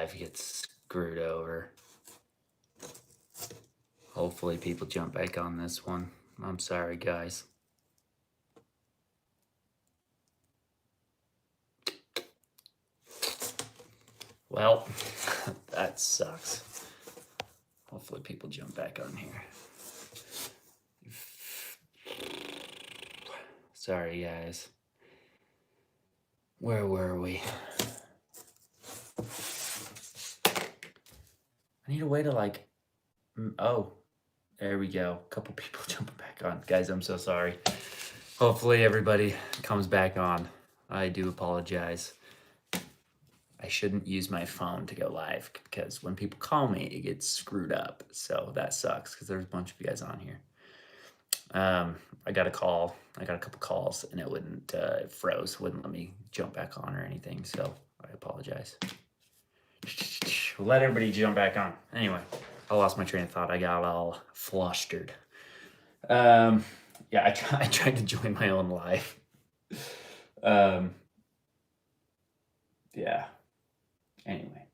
live gets screwed over. Hopefully people jump back on this one. I'm sorry, guys. Well, that sucks. Hopefully people jump back on here. Sorry, guys. Where were we? I need a way to like, oh, there we go. A couple people jumping back on. Guys, I'm so sorry. Hopefully everybody comes back on. I do apologize. I shouldn't use my phone to go live because when people call me, it gets screwed up. So that sucks because there's a bunch of you guys on here. I got a call. I got a couple calls and it froze. Wouldn't let me jump back on or anything. So I apologize. Let everybody jump back on. Anyway, I lost my train of thought. I got all flustered. Yeah, I tried to join my own live. Yeah. Anyway,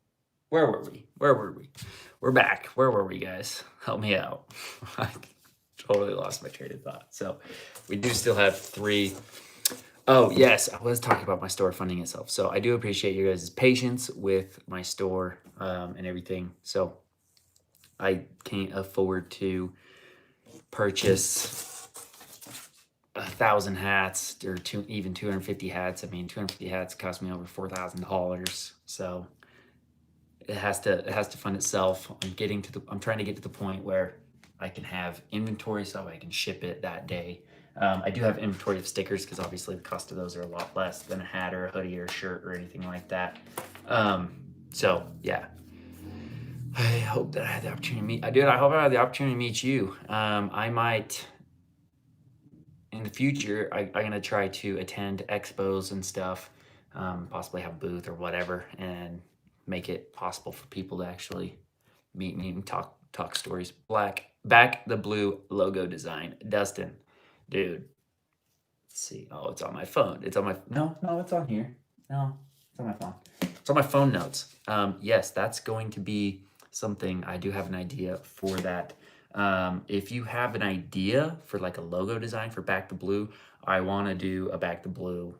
where were we? We're back. Where were we, guys? Help me out. I totally lost my train of thought. So we do still have 3. Oh, yes, I was talking about my store funding itself. So I do appreciate your guys' patience with my store and everything. So I can't afford to purchase 1,000 hats or even 250 hats. I mean, 250 hats cost me over $4,000. So it has to fund itself. I'm trying to get to the point where I can have inventory so I can ship it that day. I do have inventory of stickers because obviously the cost of those are a lot less than a hat or a hoodie or a shirt or anything like that. So yeah, I hope that I had the opportunity to meet. I hope I had the opportunity to meet you. I might in the future. I'm gonna try to attend expos and stuff. Possibly have a booth or whatever, and make it possible for people to actually meet me and talk stories. Back the blue logo design. Dustin, dude. Let's see. Oh, it's on my phone. It's on here. No, it's on my phone. It's on my phone notes. Yes, that's going to be something. I do have an idea for that. If you have an idea for like a logo design for Back the Blue, I want to do a Back the Blue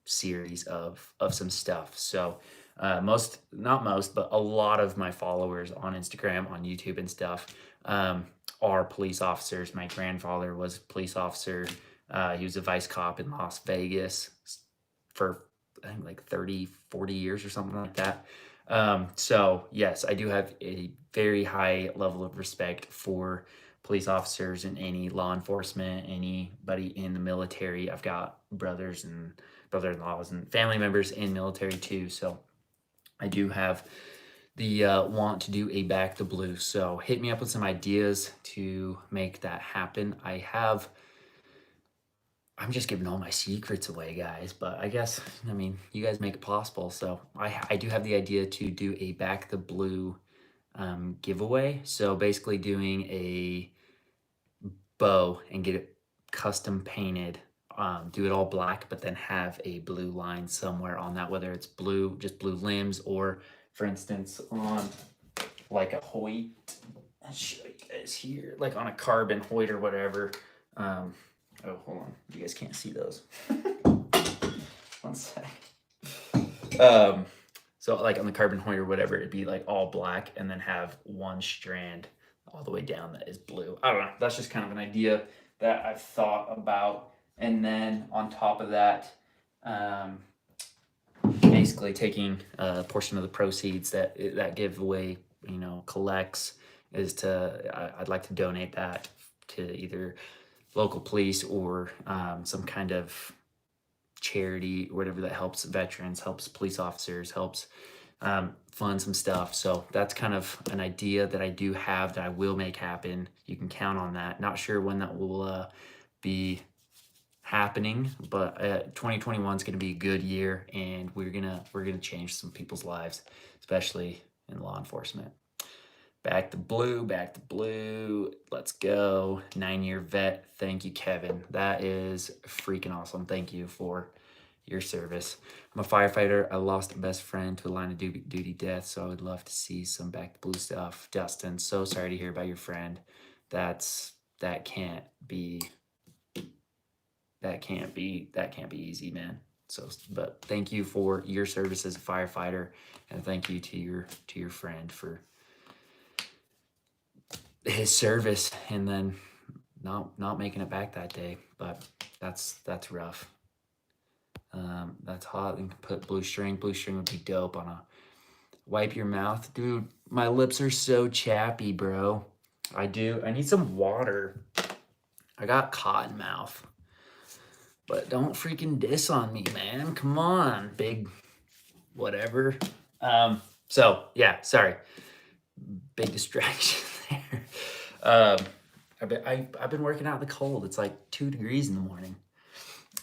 series of some stuff. So not most, but a lot of my followers on Instagram, on YouTube and stuff are police officers. My grandfather was a police officer. He was a vice cop in Las Vegas for I think like 30-40 years or something like that. So yes, I do have a very high level of respect for police officers and any law enforcement, anybody in the military. I've got brother-in-laws and family members in military too. So I do have the want to do a Back the Blue. So hit me up with some ideas to make that happen. I'm just giving all my secrets away, guys, but I guess, I mean, you guys make it possible. So I do have the idea to do a Back the Blue giveaway. So basically doing a bow and get it custom painted, do it all black, but then have a blue line somewhere on that, whether it's blue, just blue limbs, or for instance, on like a Hoyt, I'll show you guys here, like on a carbon Hoyt or whatever. Oh, hold on. You guys can't see those. One sec. So like on the carbon Hoyt or whatever, it'd be like all black and then have one strand all the way down that is blue. I don't know. That's just kind of an idea that I've thought about. And then on top of that, basically taking a portion of the proceeds that giveaway, collects I'd like to donate that to either local police or some kind of charity or whatever that helps veterans, helps police officers, helps fund some stuff. So that's kind of an idea that I do have that I will make happen. You can count on that. Not sure when that will be happening, but 2021 is going to be a good year, and we're gonna change some people's lives, especially in law enforcement. Back the blue. Let's go. 9-year vet. Thank you, Kevin. That is freaking awesome. Thank you for your service. I'm a firefighter. I lost a best friend to a line of duty death, so I would love to see some Back to Blue stuff. Dustin, so sorry to hear about your friend. That can't be easy, man. So, but thank you for your service as a firefighter, and thank you to your friend for his service, and then not making it back that day. But that's rough. That's hot. And put blue string. Blue string would be dope on a wipe your mouth, dude. My lips are so chappy, bro. I need some water. I got cotton mouth. But don't freaking diss on me, man. Come on, big whatever. So yeah, sorry. Big distraction there. I've been working out in the cold. It's like 2 degrees in the morning.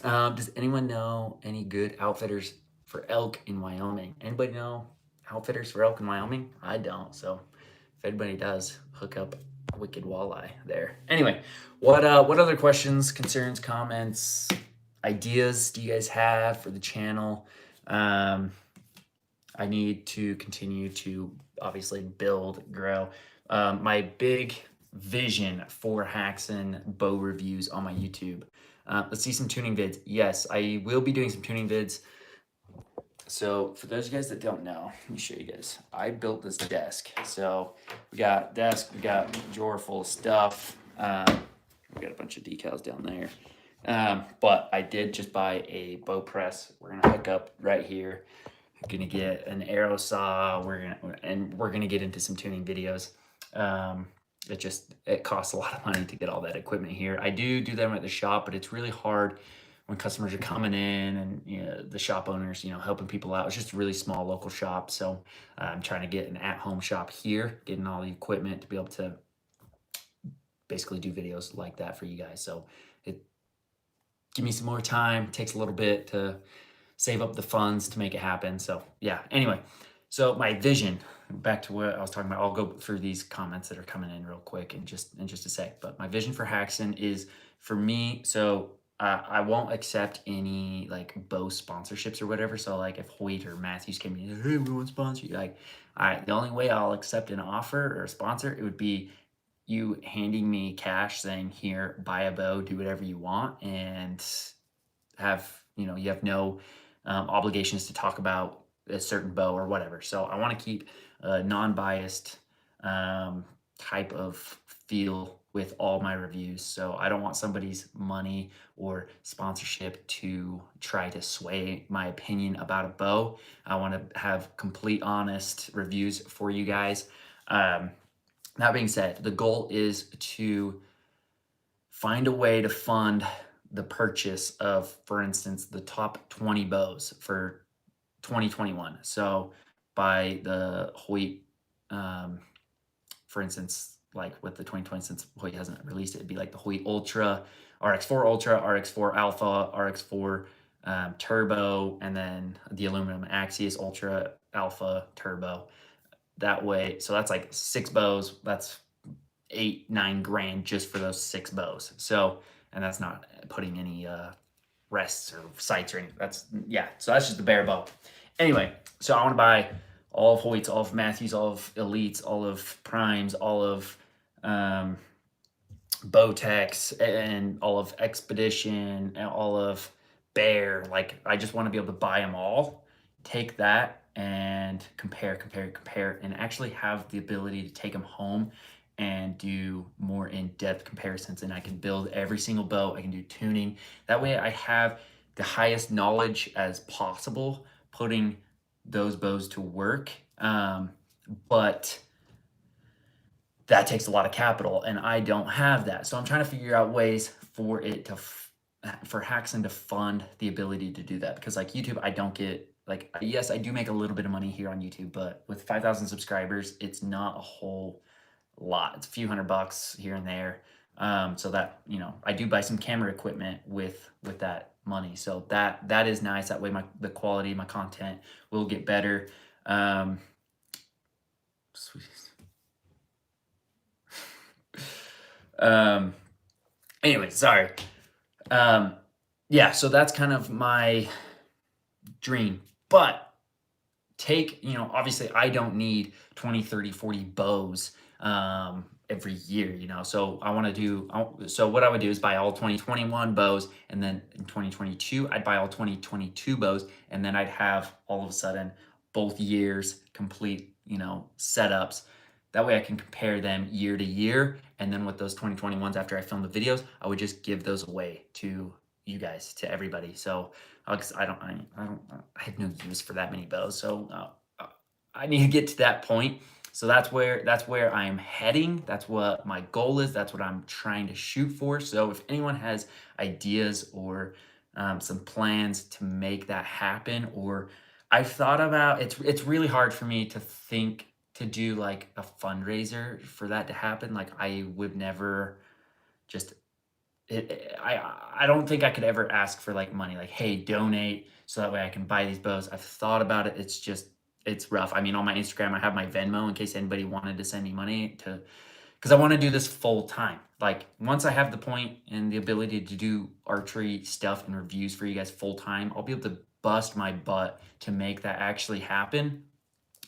Does anyone know any good outfitters for elk in Wyoming? Anybody know outfitters for elk in Wyoming? I don't. So if anybody does, hook up Wicked Walleye there. Anyway, what other questions, concerns, comments, ideas do you guys have for the channel? I need to continue to obviously build, grow. My big vision for Haxen bow reviews on my YouTube. Let's see some tuning vids. Yes, I will be doing some tuning vids. So for those of you guys that don't know, let me show you guys. I built this desk. So we got desk, we got a drawer full of stuff. We got a bunch of decals down there. But I did just buy a bow press. We're gonna hook up right here. We're gonna get an arrow saw. We're gonna get into some tuning videos. It costs a lot of money to get all that equipment here. I do them at the shop, but it's really hard when customers are coming in and the shop owners, helping people out. It's just a really small local shop. So I'm trying to get an at-home shop here, getting all the equipment to be able to basically do videos like that for you guys. So give me some more time. It takes a little bit to save up the funds to make it happen. So yeah, anyway, so my vision, back to what I was talking about, I'll go through these comments that are coming in real quick in just a sec. But my vision for Haxen is, for me, so I won't accept any like bow sponsorships or whatever. So like if Hoyt or Matthews came in, hey, we want to sponsor you, like, the only way I'll accept an offer or a sponsor, it would be you handing me cash saying, here, buy a bow, do whatever you want, and have, you have no obligations to talk about a certain bow or whatever. So I want to keep a non-biased type of feel with all my reviews. So I don't want somebody's money or sponsorship to try to sway my opinion about a bow. I want to have complete, honest reviews for you guys. That being said, the goal is to find a way to fund the purchase of, for instance, the top 20 bows for 2021. So by the Hoyt, for instance, like with the 2020, since Hoyt hasn't released it, it'd be like the Hoyt Ultra, RX4 Ultra, RX4 Alpha, RX4 Turbo, and then the aluminum Axis Ultra Alpha Turbo. That way, so that's like 6 bows. That's $8-9 grand just for those 6 bows. So, and that's not putting any rests or sights or anything. So that's just the bare bow. Anyway, so I want to buy all of Hoyt's, all of Matthews, all of Elites, all of Primes, all of Bowtechs, and all of Expedition, and all of Bear. Like, I just want to be able to buy them all, take that and compare, and actually have the ability to take them home and do more in-depth comparisons. And I can build every single bow. I can do tuning. That way I have the highest knowledge as possible putting those bows to work. But that takes a lot of capital, and I don't have that. So I'm trying to figure out ways for it to, for Haxen to fund the ability to do that. Because like YouTube, I don't get, like, yes, I do make a little bit of money here on YouTube, but with 5,000 subscribers, it's not a whole lot. It's a few $100 here and there. So that, I do buy some camera equipment with that money. So that is nice. That way the quality of my content will get better. Anyway, sorry. Yeah, so that's kind of my dream. But take, you know, obviously I don't need 20, 30, 40 bows every year, you know. So I want to do, so what I would do is buy all 2021 bows, and then in 2022 I'd buy all 2022 bows, and then I'd have all of a sudden both years complete, you know, setups. That way I can compare them year to year, and then with those 2021s, after I film the videos, I would just give those away to you guys, to everybody. So because I have no use for that many bows, so I need to get to that point. So that's where I'm heading. That's what my goal is. That's what I'm trying to shoot for. So if anyone has ideas or some plans to make that happen, or I've thought about, it's really hard for me to think to do like a fundraiser for that to happen. Like I would never just I don't think I could ever ask for like money, like, hey, donate so that way I can buy these bows. I've thought about it. It's just, it's rough. I mean, on my Instagram, I have my Venmo in case anybody wanted to send me money to, because I want to do this full time. Like once I have the point and the ability to do archery stuff and reviews for you guys full time, I'll be able to bust my butt to make that actually happen.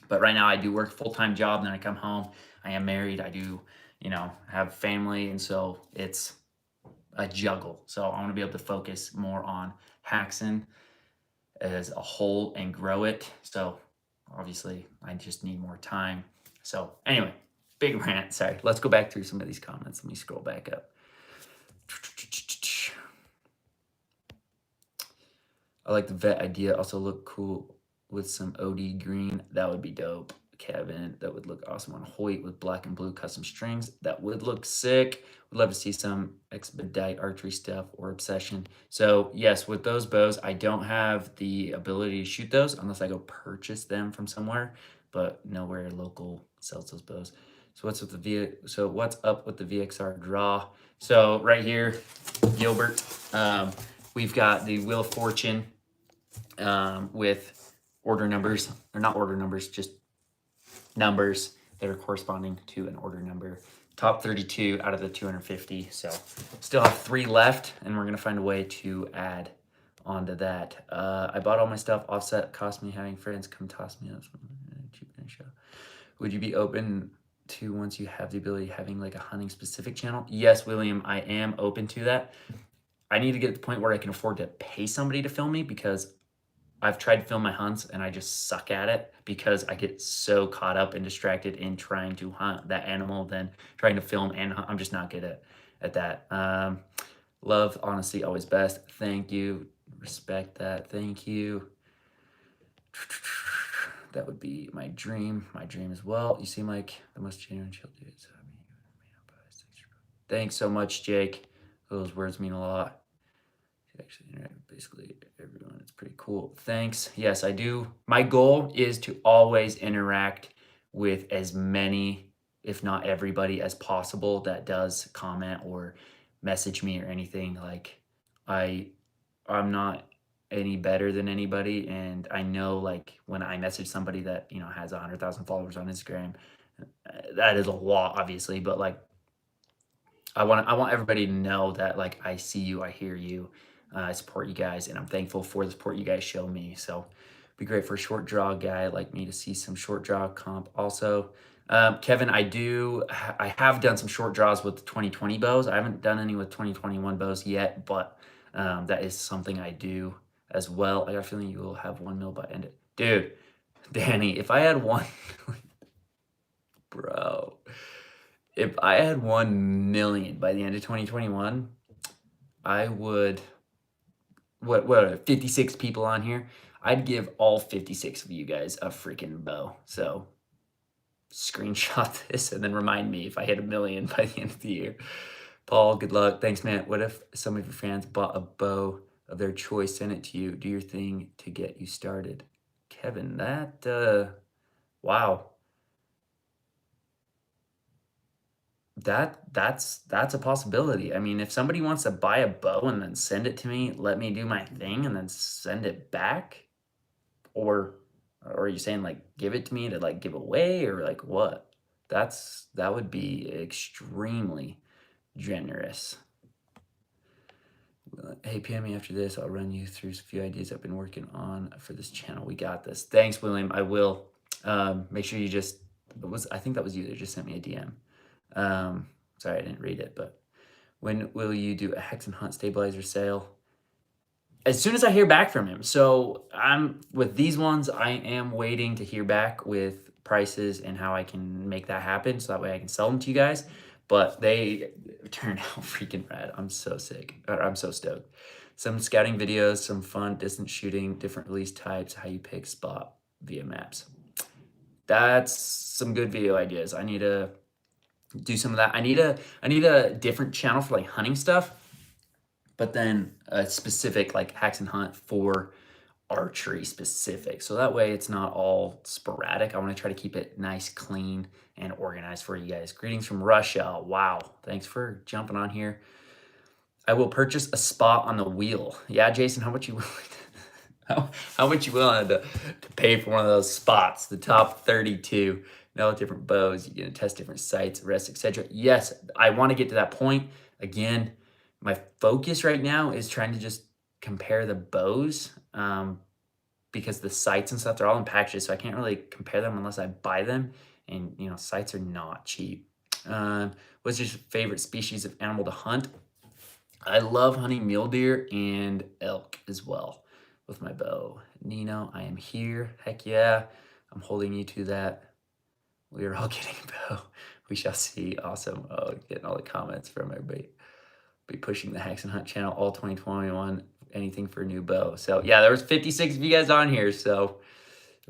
But right now I do work a full-time job, and then I come home. I am married. I do, you know, have family, and so it's a juggle. So I want to be able to focus more on Haxen as a whole and grow it. So obviously I just need more time. So anyway, big rant. Sorry. Let's go back through some of these comments. Let me scroll back up. I like the vet idea. Also look cool with some OD green. That would be dope. Kevin, that would look awesome on Hoyt with black and blue custom strings. That would look sick. Would love to see some expedite archery stuff or obsession. So yes, with those bows, I don't have the ability to shoot those unless I go purchase them from somewhere, but nowhere local sells those bows. So what's up with the VXR draw? So right here, Gilbert, we've got the Wheel of Fortune with order numbers, or not order numbers, just numbers that are corresponding to an order number. Top 32 out of the 250. So still have 3 left, and we're gonna find a way to add onto that. I bought all my stuff. Offset cost me having friends come toss me up. Would you be open to, once you have the ability, having like a hunting specific channel? Yes, William, I am open to that. I need to get to the point where I can afford to pay somebody to film me, because I've tried to film my hunts and I just suck at it because I get so caught up and distracted in trying to hunt that animal than trying to film and hunt. I'm just not good at that. Love, honesty, always best. Thank you. Respect that. Thank you. That would be my dream as well. You seem like the most genuine chill dude. Thanks so much, Jake. Those words mean a lot. Actually interact with basically everyone. It's pretty cool. Thanks. Yes, I do. My goal is to always interact with as many, if not everybody, as possible that does comment or message me or anything. Like I'm not any better than anybody, and I know like when I message somebody that, you know, has 100,000 followers on Instagram, that is a lot, obviously, but like I want everybody to know that like I see you, I hear you, I support you guys, and I'm thankful for the support you guys show me. So it'd be great for a short draw guy like me to see some short draw comp also. Kevin, I have done some short draws with 2020 bows. I haven't done any with 2021 bows yet, but that is something I do as well. I got a feeling you will have 1 mil by end it. Dude, Danny, if I had one, bro, if I had 1 million by the end of 2021, I would, what 56 people on here? I'd give all 56 of you guys a freaking bow. So screenshot this and then remind me if I hit 1 million by the end of the year. Paul, good luck. Thanks, man. What if some of your fans bought a bow of their choice, send it to you, do your thing to get you started? Kevin, that, wow. That's a possibility. I mean, if somebody wants to buy a bow and then send it to me, let me do my thing and then send it back, or are you saying like give it to me to like give away, or like what? That would be extremely generous. Hey, PM me after this. I'll run you through a few ideas I've been working on for this channel. We got this. Thanks, William. I will. Make sure you just, I think that was you that just sent me a DM. Sorry, I didn't read it, but when will you do a Haxenhunt stabilizer sale? As soon as I hear back from him. So I'm with these ones, I am waiting to hear back with prices and how I can make that happen so that way I can sell them to you guys. But they turned out freaking rad. I'm so sick. Or I'm so stoked. Some scouting videos, some fun distance shooting, different release types, how you pick spot via maps. That's some good video ideas. I need to do some of that. I need a different channel for like hunting stuff, but then a specific like Haxenhunt for archery specific. So that way it's not all sporadic. I want to try to keep it nice, clean, and organized for you guys. Greetings from Russia. Wow. Thanks for jumping on here. I will purchase a spot on the wheel. Yeah, Jason, how much you willing how much you willing to pay for one of those spots? The top 32. No different bows. You're gonna test different sights, rests, etc. Yes, I want to get to that point. Again, my focus right now is trying to just compare the bows. Because the sights and stuff, they're all in packages, so I can't really compare them unless I buy them. And sights are not cheap. What's your favorite species of animal to hunt? I love hunting mule deer and elk as well with my bow. Nino, I am here. Heck yeah. I'm holding you to that. We are all getting a bow. We shall see. Awesome. Oh, getting all the comments from everybody. Be pushing the Haxenhunt channel all 2021. Anything for a new bow. So yeah, there was 56 of you guys on here. So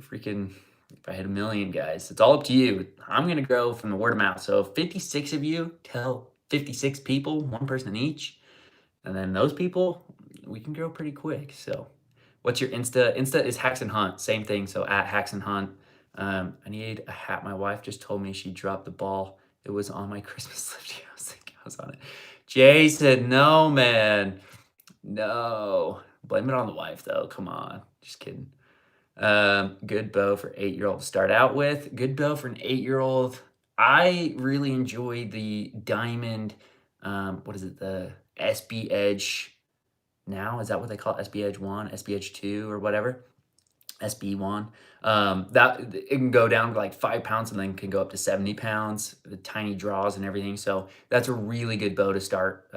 freaking, if I had 1 million guys, it's all up to you. I'm going to grow from the word of mouth. So 56 of you tell 56 people, one person each. And then those people, we can grow pretty quick. So what's your Insta? Insta is Haxenhunt. Same thing. So at Haxenhunt. I need a hat. My wife just told me she dropped the ball. It was on my Christmas list. I was thinking I was on it. Jason, no, man. No. Blame it on the wife, though. Come on. Just kidding. Good bow for 8-year-old to start out with. Good bow for an 8-year-old. I really enjoy the diamond, what is it? The SB Edge now? Is that what they call it? SB Edge 1, SB Edge 2, or whatever? SB1. That it can go down to like 5 pounds and then can go up to 70 pounds, the tiny draws and everything. So that's a really good bow to start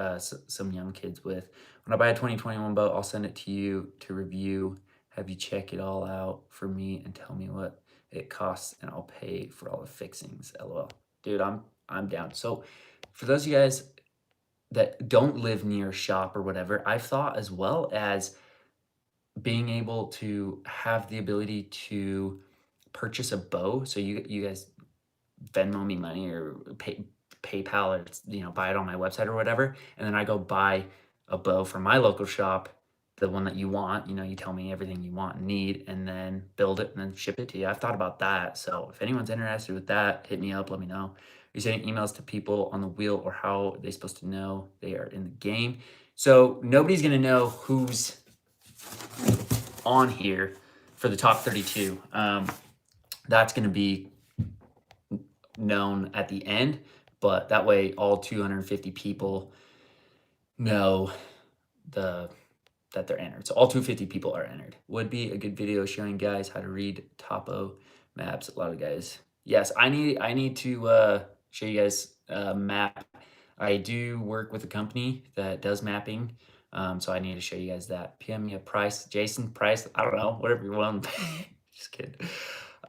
some young kids with. When I buy a 2021 bow, I'll send it to you to review. Have you check it all out for me and tell me what it costs, and I'll pay for all the fixings. LOL. Dude, I'm down. So for those of you guys that don't live near a shop or whatever, I've thought as well as being able to have the ability to purchase a bow. So you guys Venmo me money or PayPal or buy it on my website or whatever, and then I go buy a bow from my local shop, the one that you want. You tell me everything you want and need, and then build it and then ship it to you. I've thought about that. So if anyone's interested with that, hit me up. Let me know. You're sending emails to people on the wheel, or how are they supposed to know they are in the game? So nobody's gonna know who's on here for the top 32. That's going to be known at the end, but that way all 250 people know that they're entered. So all 250 people are entered. Would be a good video showing guys how to read topo maps. A lot of guys. Yes, I need to show you guys a map. I do work with a company that does mapping. So I need to show you guys that. PM me a price. Jason, price, I don't know, whatever you want. Just kidding.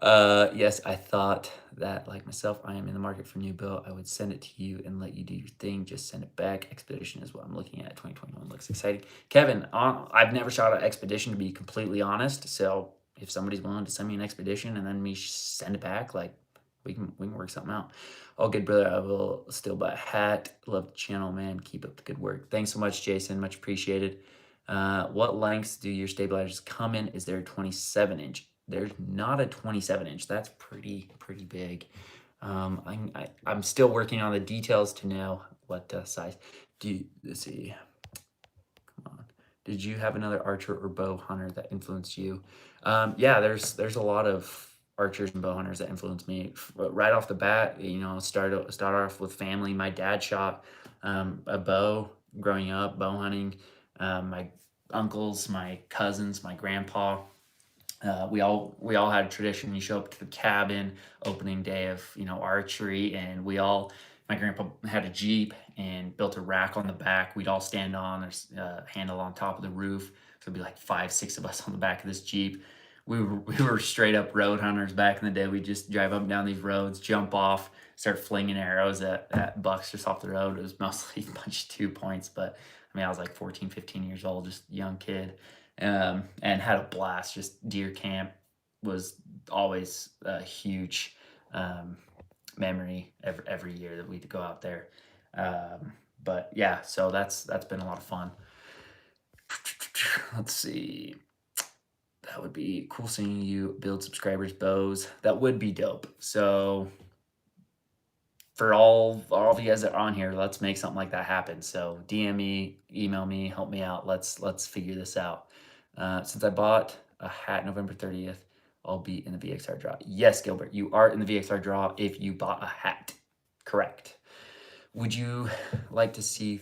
Yes, I thought that, like myself, I am in the market for a new bow. I would send it to you and let you do your thing. Just send it back. Expedition is what I'm looking at. 2021 looks exciting. Kevin, I've never shot an expedition, to be completely honest. So if somebody's willing to send me an expedition and then me send it back, like, we can work something out. All good, brother. I will still buy a hat. Love the channel, man. Keep up the good work. Thanks so much, Jason. Much appreciated. What lengths do your stabilizers come in? Is there a 27-inch? There's not a 27-inch. That's pretty big. I'm still working on the details to know what size. Let's see. Come on. Did you have another archer or bow hunter that influenced you? Yeah, there's a lot of archers and bow hunters that influenced me right off the bat. Start off with family. My dad shot a bow growing up, bow hunting. My uncles, my cousins, my grandpa. We all had a tradition. You show up to the cabin opening day of archery, and my grandpa had a Jeep and built a rack on the back. We'd all stand on. There's a handle on top of the roof, so it'd be like 5, 6 of us on the back of this Jeep. We were straight up road hunters back in the day. We'd just drive up and down these roads, jump off, start flinging arrows at bucks just off the road. It was mostly a bunch of 2 points, but I mean, I was like 14, 15 years old, just a young kid, and had a blast. Just deer camp was always a huge memory every year that we'd go out there. But yeah, so that's been a lot of fun. Let's see. That would be cool seeing you build subscribers' bows. That would be dope. So for all of you guys that are on here, let's make something like that happen. So DM me, email me, help me out. Let's figure this out. Since I bought a hat November 30th, I'll be in the VXR draw. Yes, Gilbert, you are in the VXR draw if you bought a hat. Correct. Would you like to see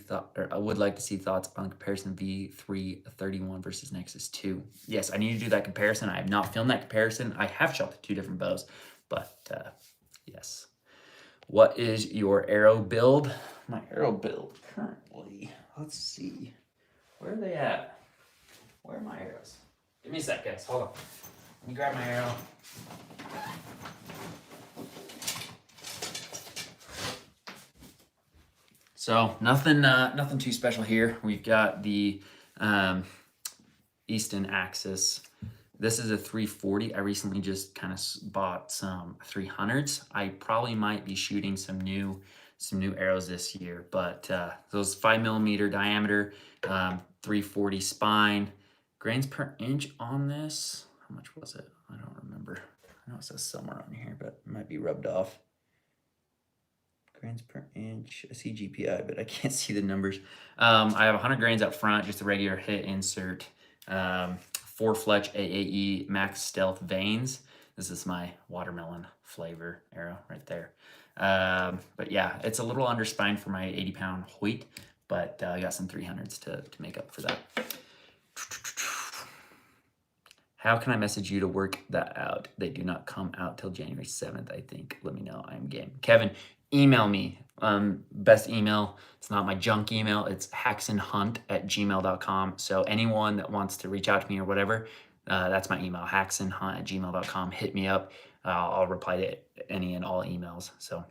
I would like to see thoughts on comparison V331 versus Nexus 2? Yes, I need to do that comparison. I have not filmed that comparison. I have shot the 2 different bows, but yes. What is your arrow build? My arrow build currently, let's see. Where are they at? Where are my arrows? Give me a sec, guys. Hold on. Let me grab my arrow. So nothing too special here. We've got the Easton Axis. This is a 340. I recently just kind of bought some 300s. I probably might be shooting some new arrows this year, but those 5mm diameter, 340 spine, grains per inch on this. How much was it? I don't remember. I know it says somewhere on here, but it might be rubbed off. Grains per inch. I see GPI, but I can't see the numbers. I have 100 grains up front, just a regular hit insert. 4 Fletch AAE Max Stealth Vanes. This is my watermelon flavor arrow right there. But yeah, it's a little under spine for my 80-pound Hoyt, but I got some 300s to make up for that. How can I message you to work that out? They do not come out till January 7th, I think. Let me know. I'm game. Kevin, email me. Best email. It's not my junk email. It's haxenhunt@gmail.com. So anyone that wants to reach out to me or whatever, that's my email, haxenhunt@gmail.com. Hit me up. I'll reply to any and all emails. So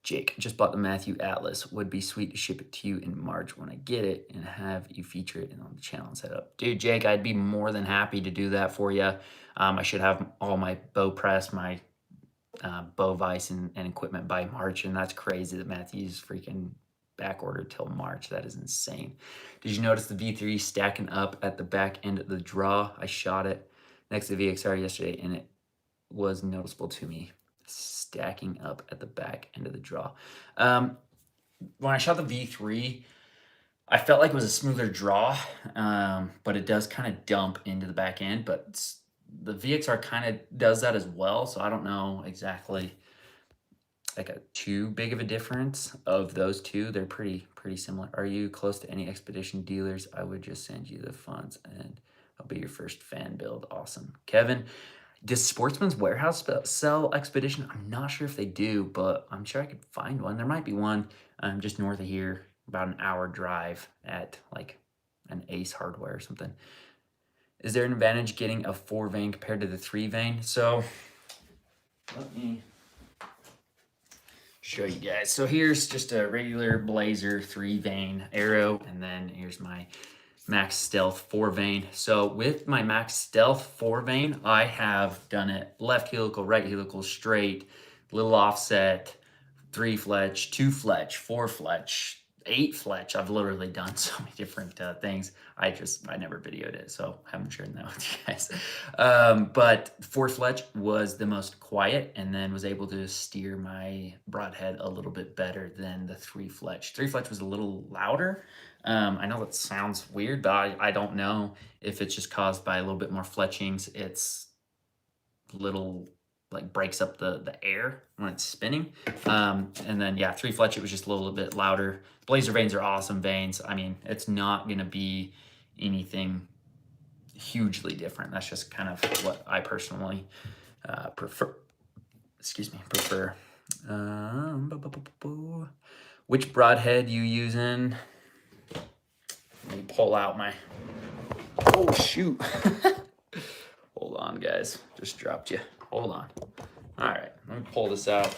Jake, just bought the Matthew Atlas. Would be sweet to ship it to you in March when I get it and have you feature it on the channel and set up. Dude, Jake, I'd be more than happy to do that for you. I should have all my bow press, my bow vise and equipment by March, and that's crazy that Matthew's freaking back ordered till March. That is insane. Did you notice the V3 stacking up at the back end of the draw? I shot it next to VXR yesterday, and it was noticeable to me. Stacking up at the back end of the draw. When I shot the V3, I felt like it was a smoother draw, but it does kind of dump into the back end, but the VXR kind of does that as well, so I don't know exactly like too big of a difference of those two. They're pretty similar. Are you close to any expedition dealers? I would just send you the funds and I'll be your first fan build. Awesome. Kevin, does Sportsman's Warehouse sell Expedition? I'm not sure if they do, but I'm sure I could find one. There might be one just north of here, about an hour drive at like an Ace Hardware or something. Is there an advantage getting a 4-vein compared to the 3-vein? So let me show you guys. So here's just a regular Blazer 3-vein arrow, and then here's my Max Stealth 4-vein. So with my Max Stealth 4-vein, I have done it left helical, right helical, straight, little offset, 3 Fletch, 2 Fletch, 4 Fletch, 8 Fletch. I've literally done so many different things. I never videoed it, so I haven't shared that with you guys. But 4 Fletch was the most quiet, and then was able to steer my broadhead a little bit better than the 3 Fletch. 3 Fletch was a little louder. I know that sounds weird, but I don't know if it's just caused by a little bit more fletchings. It's little like breaks up the air when it's spinning. And then yeah, 3 fletch, it was just a little bit louder. Blazer vanes are awesome vanes. I mean, it's not gonna be anything hugely different. That's just kind of what I personally prefer. Excuse me, prefer. Which broadhead you using? Let me pull out my. Oh shoot! Hold on, guys. Just dropped you. Hold on. All right, let me pull this out.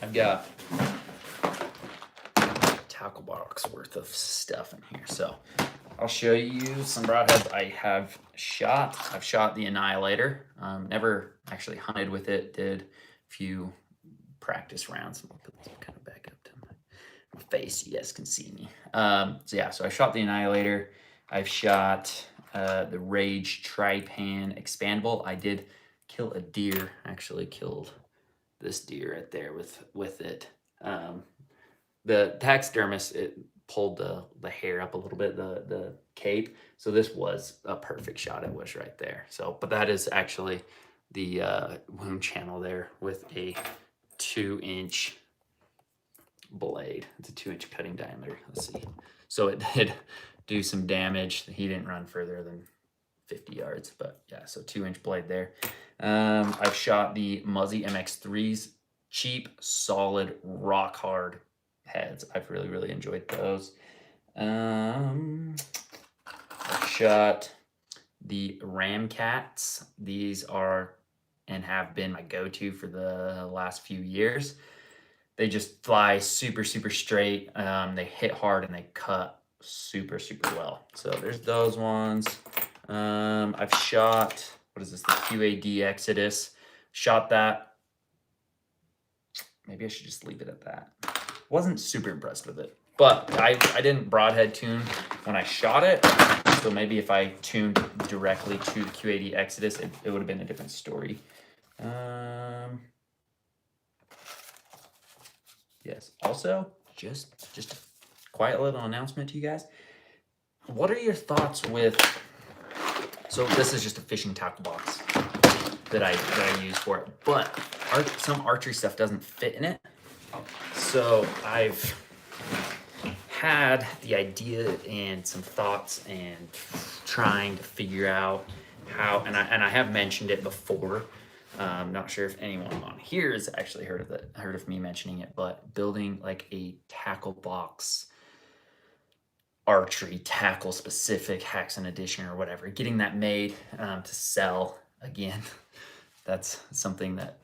I've got a tackle box worth of stuff in here, so I'll show you some broadheads I have shot. I've shot the Annihilator. Never actually hunted with it. Did a few practice rounds. I'll put this kind of back up to my face so you guys can see me. So yeah, so I shot the Annihilator. I've shot the Rage Tripan Expandable. I did kill a deer. Actually killed this deer right there with it. The taxidermist, it pulled the hair up a little bit, the cape. So this was a perfect shot. It was right there. So, but that is actually the wound channel there with a 2-inch blade. It's a 2-inch cutting diameter. Let's see. So it did do some damage. He didn't run further than 50 yards, but yeah, so 2-inch blade there. I've shot the Muzzy MX3s, cheap, solid, rock hard heads. I've really enjoyed those. I've shot the Ramcats. These are and have been my go-to for the last few years. They just fly super straight. They hit hard and they cut super well. So there's those ones. I've shot, what is this, the QAD Exodus. Shot that. Maybe I should just leave it at that. Wasn't super impressed with it, but I didn't broadhead tune when I shot it. So maybe if I tuned directly to the QAD Exodus, it would have been a different story. Yes. Also, just a quiet little announcement to you guys. What are your thoughts with? So this is just a fishing tackle box that I use for it, but some archery stuff doesn't fit in it. So I've had the idea and some thoughts and trying to figure out how, and I have mentioned it before. Not sure if anyone on here has actually heard of me mentioning it, but building like a tackle box, archery tackle specific Haxenhunt edition or whatever, getting that made to sell again. That's something that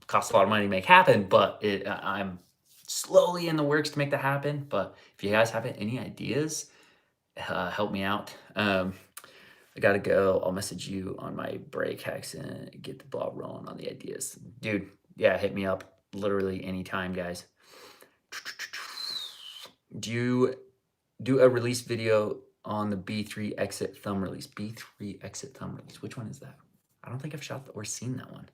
costs a lot of money to make happen, but I'm slowly in the works to make that happen. But if you guys have any ideas, help me out. I gotta go. I'll message you on my break, Haxenhunt, get the ball rolling on the ideas. Dude, yeah, hit me up literally anytime, guys. Do you do a release video on the B3 exit thumb release? B3 exit thumb release. Which one is that? I don't think I've shot or seen that one.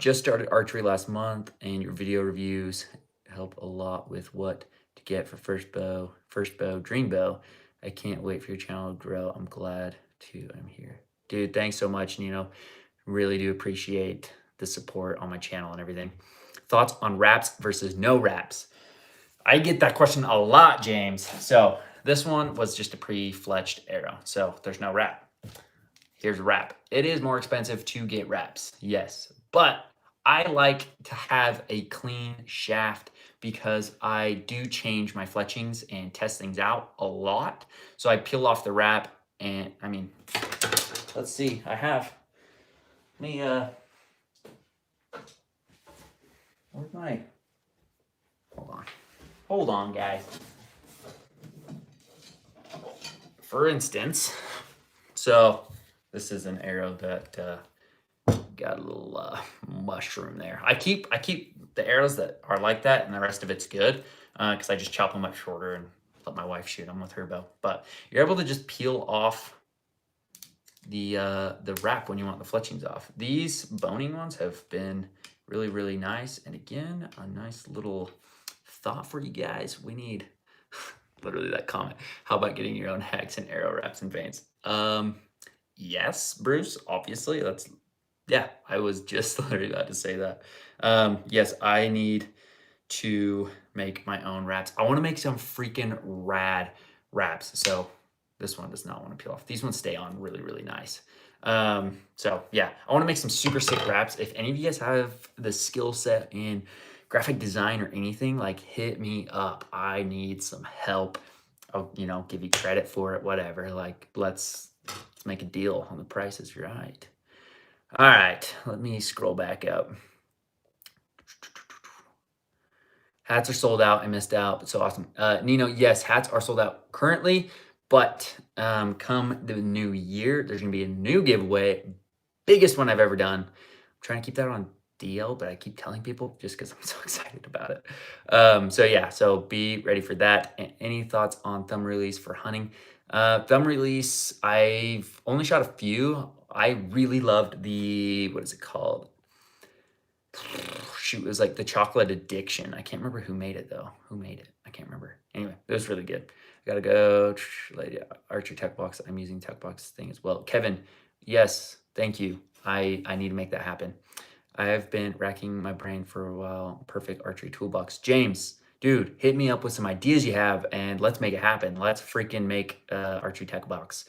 Just started archery last month, and your video reviews help a lot with what to get for first bow, dream bow. I can't wait for your channel to grow. I'm glad I'm here. Dude, thanks so much, Nino. Really do appreciate the support on my channel and everything. Thoughts on wraps versus no wraps? I get that question a lot, James. So this one was just a pre-fletched arrow, so there's no wrap. Here's a wrap. It is more expensive to get wraps, yes, but I like to have a clean shaft because I do change my fletchings and test things out a lot. So I peel off the wrap, and I mean, let's see, where's my, hold on, guys. For instance, so this is an arrow that got a little mushroom there. I keep the arrows that are like that, and the rest of it's good because I just chop them up shorter and let my wife shoot them with her bow. But you're able to just peel off the wrap when you want the fletchings off. These boning ones have been really nice. And again, a nice little thought for you guys. We need literally that comment. How about getting your own Haxenhunt arrow wraps and vanes? Yes, Bruce, obviously. Yeah, I was just literally about to say that. Yes, I need to make my own wraps. I want to make some freaking rad wraps. So this one does not want to peel off. These ones stay on really, really nice. So yeah, I want to make some super sick wraps. If any of you guys have the skill set in graphic design or anything, like hit me up. I need some help. I'll, give you credit for it, whatever. Like let's make a deal on the price is right. All right, let me scroll back up. Hats are sold out. I missed out, but so awesome. Nino, yes, hats are sold out currently, but come the new year, there's gonna be a new giveaway, biggest one I've ever done. I'm trying to keep that on DL, but I keep telling people just because I'm so excited about it. So yeah, so be ready for that. Any thoughts on thumb release for hunting? Thumb release, I've only shot a few. I really loved the, what is it called? Shoot, it was like the chocolate addiction. I can't remember who made it though. Who made it? I can't remember. Anyway, it was really good. I gotta go. Lady Archer Tech Box. I'm using Tech Box thing as well. Kevin, yes, thank you. I need to make that happen. I have been racking my brain for a while. Perfect archery toolbox. James, dude, hit me up with some ideas you have and let's make it happen. Let's freaking make archery tech box.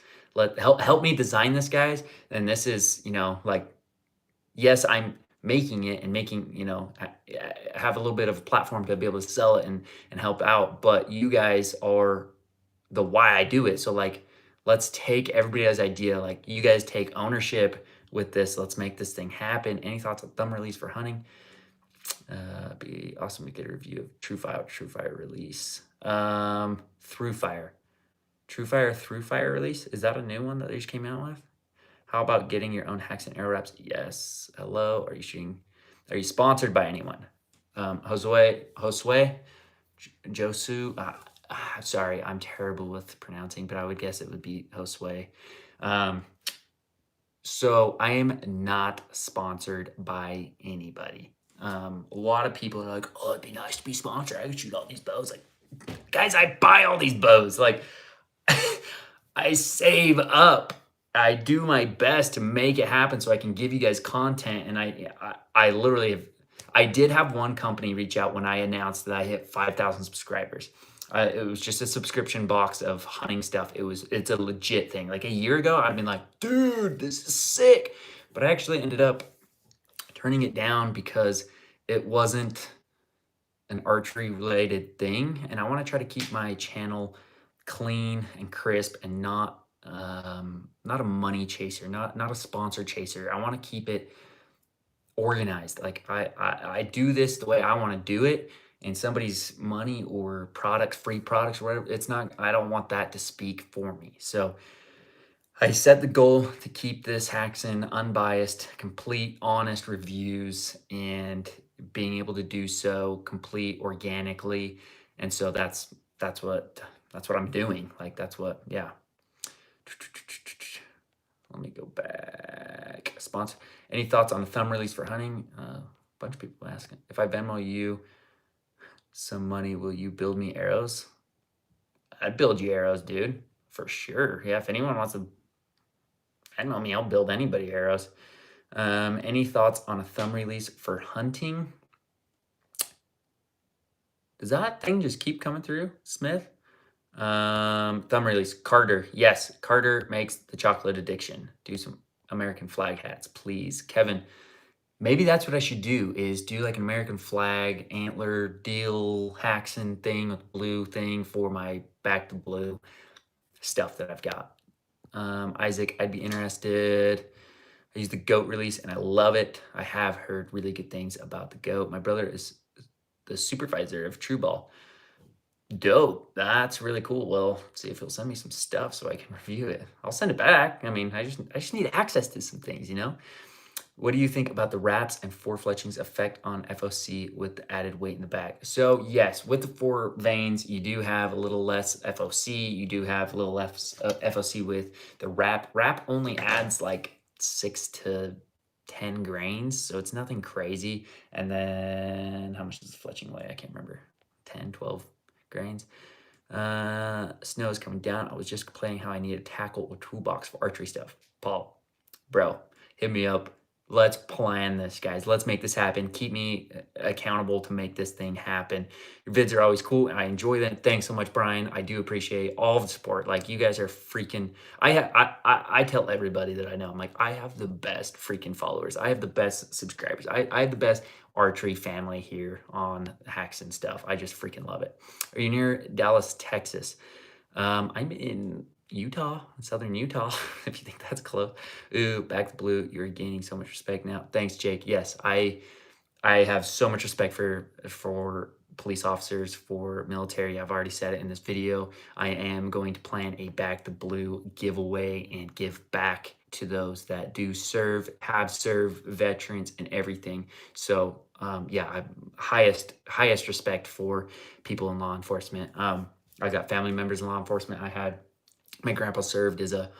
Help me design this, guys. And this is, like, yes, I'm making it and making, have a little bit of a platform to be able to sell it and help out. But you guys are the why I do it. So like, let's take everybody's idea. Like you guys take ownership with this. Let's make this thing happen. Any thoughts on thumb release for hunting? Be awesome to get a review of True Fire release. Through Fire release. Is that a new one that they just came out with? How about getting your own hacks and arrow wraps? Yes. Hello. Are you sponsored by anyone? Josue, Josu. Sorry, I'm terrible with pronouncing, but I would guess it would be Josue. So I am not sponsored by anybody. A lot of people are like, "Oh, it'd be nice to be sponsored. I could shoot all these bows." Like, guys, I buy all these bows. Like, I save up. I do my best to make it happen so I can give you guys content. And I literally have, I did have one company reach out when I announced that I hit 5,000 subscribers. It was just a subscription box of hunting stuff. It's a legit thing. Like a year ago, I'd been like, dude, this is sick. But I actually ended up turning it down because it wasn't an archery related thing. And I want to try to keep my channel clean and crisp and not a money chaser, not a sponsor chaser. I want to keep it organized. Like I do this the way I want to do it, and somebody's money or products, free products, or whatever, it's not, I don't want that to speak for me. So I set the goal to keep this Haxen unbiased, complete, honest reviews, and being able to do so complete organically. And so that's what I'm doing. Like yeah. Let me go back. Sponsor. Any thoughts on the thumb release for hunting? A bunch of people asking. If I Venmo you some money, will you build me arrows? I'd build you arrows, dude. For sure. Yeah, if anyone wants to Venmo me, I'll build anybody arrows. Any thoughts on a thumb release for hunting? Does that thing just keep coming through, Smith? Thumb release. Carter. Yes, Carter makes the chocolate addiction. Do some American flag hats, please. Kevin, maybe that's what I should do, is do like an American flag antler deal Haxen thing with blue thing for my back to blue stuff that I've got. Isaac, I'd be interested. I use the goat release and I love it. I have heard really good things about the goat. My brother is the supervisor of True Ball. Dope. That's really cool. Well, see if he'll send me some stuff so I can review it. I'll send it back. I mean, I just need access to some things, What do you think about the wraps and four fletchings effect on FOC with the added weight in the back? So yes, with the four vanes, you do have a little less FOC. You do have a little less FOC with the wrap. Wrap only adds like 6 to 10 grains, so it's nothing crazy. And then how much does the fletching weigh? I can't remember. 10, 12 grains. Snow is coming down. I was just complaining how I need a tackle or toolbox for archery stuff. Paul, bro, hit me up. Let's plan this, guys. Let's make this happen. Keep me accountable to make this thing happen. Your vids are always cool, and I enjoy them. Thanks so much, Brian. I do appreciate all the support. Like, you guys are freaking. I tell everybody that I know. I'm like, I have the best freaking followers. I have the best subscribers. I have the best archery family here on Hacks and stuff. I just freaking love it. Are you near Dallas, Texas? I'm in Utah, southern Utah, if you think that's close. Ooh, back to blue. You're gaining so much respect now. Thanks, Jake. Yes, I have so much respect for police officers, for military. I've already said it in this video. I am going to plan a Back the Blue giveaway and give back to those that do serve, have served, veterans, and everything. So yeah, highest respect for people in law enforcement. I got family members in law enforcement. My grandpa served as a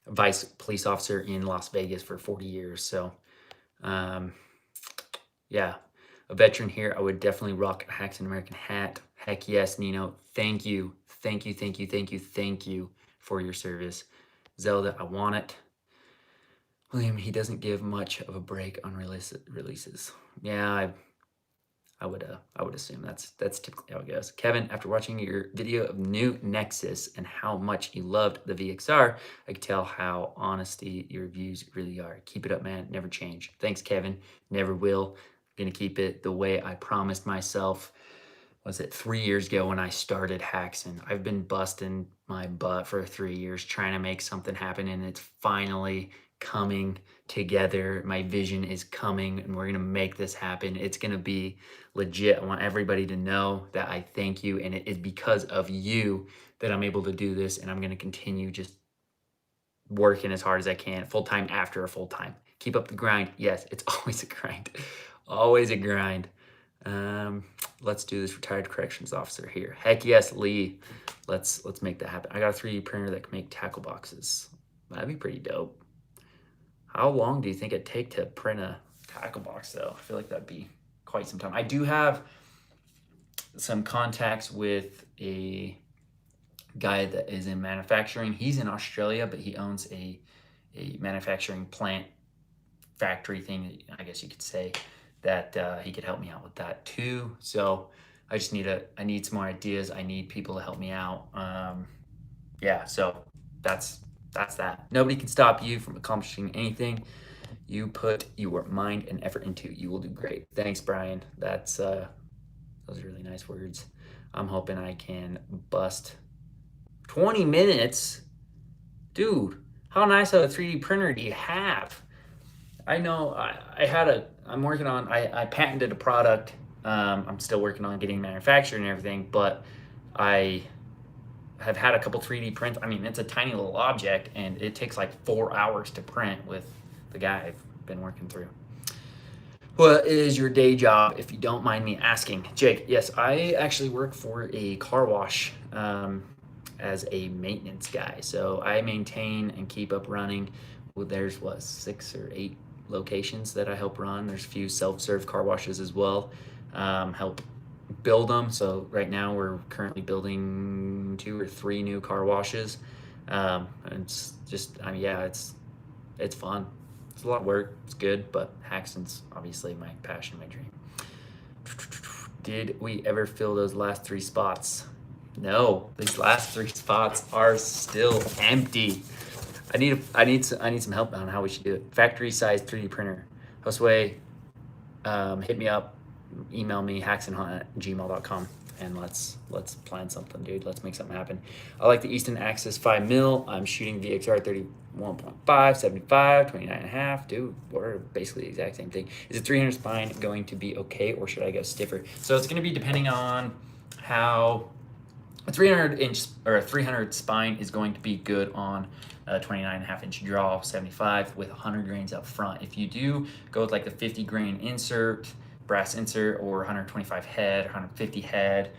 vice police officer in Las Vegas for 40 years. So, yeah, a veteran here. I would definitely rock a Hacks American hat. Heck yes, Nino. Thank you. Thank you, thank you, thank you, thank you for your service. Zelda, I want it. William, he doesn't give much of a break on releases. Yeah, I would assume that's typically how it goes. Kevin, after watching your video of new Nexus and how much you loved the VXR, I could tell how honesty your reviews really are. Keep it up, man. Never change. Thanks, Kevin. Never will. Gonna keep it the way I promised myself. Was it 3 years ago when I started Haxen? I've been busting my butt for 3 years trying to make something happen, and it's finally coming together. My vision is coming, and we're gonna make this happen. It's gonna be legit. I want everybody to know that I thank you, and it is because of you that I'm able to do this, and I'm gonna continue just working as hard as I can, full-time after a full-time. Keep up the grind. Yes, it's always a grind. Always a grind. Let's do this, retired corrections officer here. Heck yes, Lee. Let's make that happen. I got a 3D printer that can make tackle boxes. That'd be pretty dope. How long do you think it'd take to print a tackle box, though? I feel like that'd be quite some time. I do have some contacts with a guy that is in manufacturing. He's in Australia, but he owns a manufacturing plant factory thing, I guess you could say, that he could help me out with that too. So I just I need some more ideas. I need people to help me out. Yeah, so that's that. Nobody can stop you from accomplishing anything you put your mind and effort into. You will do great. Thanks, Brian. Those are really nice words. I'm hoping I can bust 20 minutes. Dude, how nice of a 3D printer do you have? I know I'm working on, I patented a product. I'm still working on getting manufactured and everything, but I have had a couple 3D prints. I mean, it's a tiny little object, and it takes like 4 hours to print with the guy I've been working through. What is your day job, if you don't mind me asking? Jake, yes, I actually work for a car wash as a maintenance guy. So I maintain and keep up running. Well, there's 6 or 8 locations that I help run. There's a few self-serve car washes as well. Help build them. So right now we're currently building 2 or 3 new car washes. And it's just, I mean, yeah, it's fun. It's a lot of work. It's good, but Haxen's obviously my passion, my dream. Did we ever fill those last 3 spots? No, these last 3 spots are still empty. I need some help on how we should do it. Factory size 3D printer. Josue, hit me up, email me, haxenhunt@gmail.com, and let's plan something, dude. Let's make something happen. I like the Easton Axis 5mm. I'm shooting VXR 31.5, 75, 29.5. Dude, we're basically the exact same thing. Is a 300 spine going to be okay, or should I go stiffer? So it's going to be depending on how a 300-inch or a 300 spine is going to be good on a 29.5-inch draw, 75 with 100 grains up front. If you do go with like the 50 grain insert, brass insert, or 125 head, 150 head,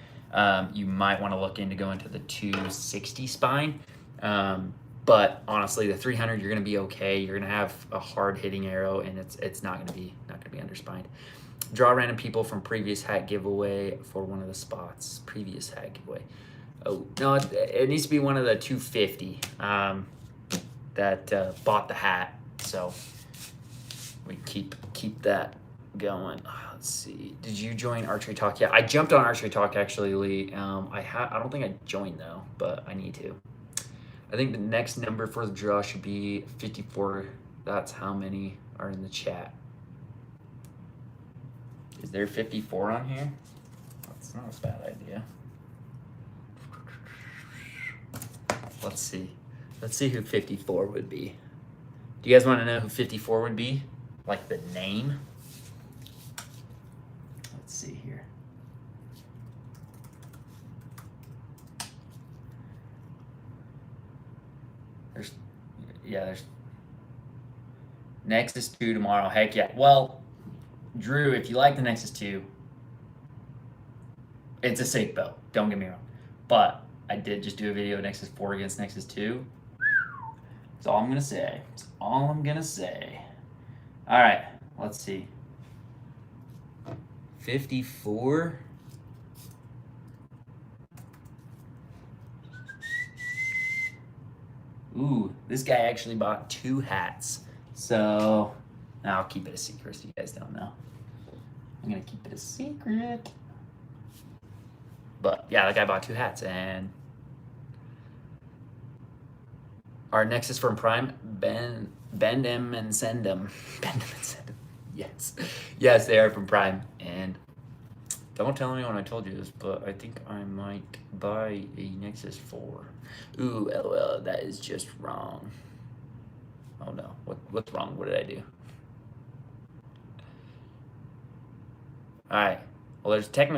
you might want to look into going to the 260 spine. But honestly, the 300, you're going to be okay. You're going to have a hard hitting arrow, and it's not going to be underspined. Draw random people from previous hat giveaway for one of the spots. Previous hat giveaway. Oh no, it needs to be one of the 250. that bought the hat, so we keep that going. Let's see. Did you join Archery Talk? Yeah, I jumped on Archery Talk actually, Lee. I don't think I joined though, but I need to. I think the next number for the draw should be 54. That's how many are in the chat. Is there 54 on here? That's not a bad idea. Let's see. Let's see who 54 would be. Do you guys want to know who 54 would be? Like the name? Let's see here. There's Nexus 2 tomorrow. Heck yeah. Well, Drew, if you like the Nexus 2, it's a safe bow. Don't get me wrong. But I did just do a video of Nexus 4 against Nexus 2. That's all I'm going to say. That's all I'm going to say. All right. Let's see. 54. Ooh, this guy actually bought 2 hats. So, I'll keep it a secret so you guys don't know. I'm going to keep it a secret. But, yeah, the guy bought 2 hats. And our Nexus from Prime, bend them and send them. Bend them and send them. Yes. Yes, they are from Prime. And don't tell anyone I told you this, but I think I might buy a Nexus 4. Ooh, LOL, that is just wrong. Oh no, what's wrong? What did I do? All right. Well, there's technically